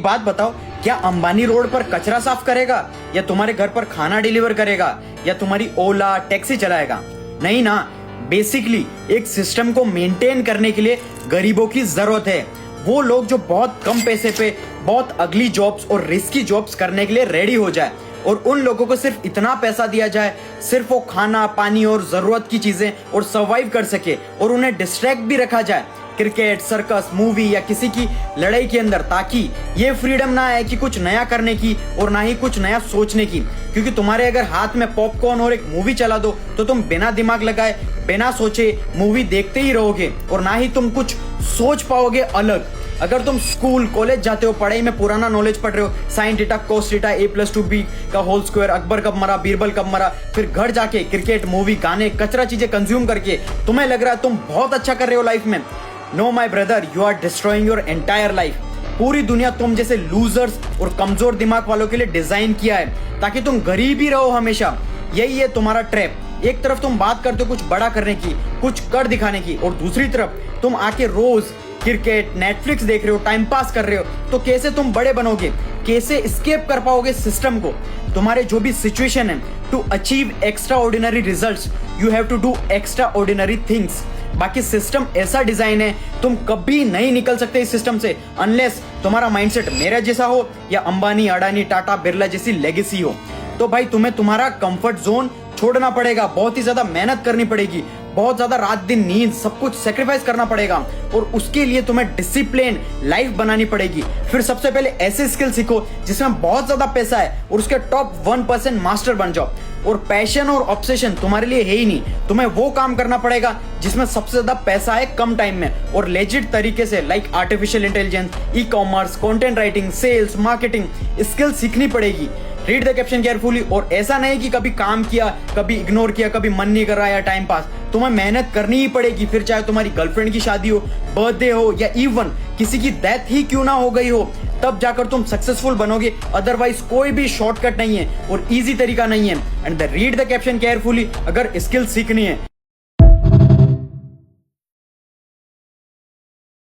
बात बताओ, क्या अंबानी रोड पर कचरा साफ करेगा या तुम्हारे घर पर खाना डिलीवर करेगा या तुम्हारी ओला टैक्सी चलाएगा? नहीं ना। बेसिकली एक सिस्टम को मेंटेन करने के लिए गरीबों की जरूरत है। वो लोग जो बहुत कम पैसे पे बहुत अगली जॉब्स और रिस्की जॉब्स करने के लिए रेडी हो जाए और उन लोगों को सिर्फ इतना पैसा दिया जाए, सिर्फ वो खाना पानी और जरूरत की चीजें और सर्वाइव कर सके और उन्हें डिस्ट्रैक्ट भी रखा जाए क्रिकेट, सर्कस, मूवी या किसी की लड़ाई के अंदर, ताकि ये फ्रीडम ना आए कि कुछ नया करने की और ना ही कुछ नया सोचने की। क्योंकि तुम्हारे अगर हाथ में पॉपकॉर्न और एक मूवी चला दो तो तुम बिना दिमाग लगाए बिना सोचे मूवी देखते ही रहोगे और ना ही तुम कुछ सोच पाओगे अलग। अगर तुम स्कूल कॉलेज जाते हो, पढ़ाई में पुराना नॉलेज पढ़ रहे हो, sine theta cos theta a+2b का होल स्क्वायर, अकबर कब मरा, बीरबल कब मरा, फिर घर जाके क्रिकेट, मूवी, गाने, कचरा चीजें कंज्यूम करके तुम्हें लग रहा है तुम बहुत अच्छा कर रहे हो लाइफ में। No my brother, you are destroying your entire life. पूरी दुनिया तुम जैसे लूजर्स और कमजोर दिमाग वालों के लिए डिजाइन किया है ताकि तुम गरीब ही रहो हमेशा। यही है तुम्हारा ट्रैप। एक तरफ तुम बात करते हो कुछ बड़ा करने की, कुछ कर दिखाने की, और दूसरी तरफ तुम आके रोज क्रिकेट, नेटफ्लिक्स देख रहे हो, टाइम पास कर रहे हो। तो कैसे तुम बड़े बनोगे? कैसे एस्केप कर पाओगे सिस्टम को? तुम्हारे जो भी सिचुएशन है, to achieve extraordinary results you have to do extraordinary things. बाकी सिस्टम ऐसा डिजाइन है, तुम कभी नहीं निकल सकते इस सिस्टम से अनलेस तुम्हारा माइंडसेट मेरा जैसा हो या अंबानी, अडानी, टाटा, बिरला जैसी लेगेसी हो। तो भाई तुम्हें तुम्हारा कंफर्ट जोन छोड़ना पड़ेगा, बहुत ही ज्यादा मेहनत करनी पड़ेगी, बहुत ज्यादा रात दिन नींद सब कुछ सेक्रीफाइस करना पड़ेगा और उसके लिए तुम्हें डिसिप्लिन लाइफ बनानी पड़ेगी। फिर सबसे पहले ऐसे स्किल सीखो जिसमें बहुत ज्यादा पैसा है और उसके टॉप 1% मास्टर बन जाओ। और पैशन और ऑब्सेशन तुम्हारे लिए है ही नहीं, तुम्हें वो काम करना पड़ेगा जिसमें सबसे ज्यादा पैसा है कम टाइम में और लेजिट तरीके से, like artificial intelligence, e commerce, content writing, sales, marketing skill सीखनी पड़ेगी। Read the caption carefully. और ऐसा नहीं कि कभी काम किया, कभी इग्नोर किया, कभी मन नहीं कर रहा या टाइम पास, तुम्हें मेहनत करनी ही पड़ेगी। फिर चाहे तुम्हारी गर्लफ्रेंड की शादी हो, बर्थडे हो या इवन किसी की डेथ ही क्यों ना हो गई हो, तब जाकर तुम सक्सेसफुल बनोगे। अदरवाइज कोई भी शॉर्टकट नहीं है और इजी तरीका नहीं है। And read the caption carefully अगर स्किल सीखनी है।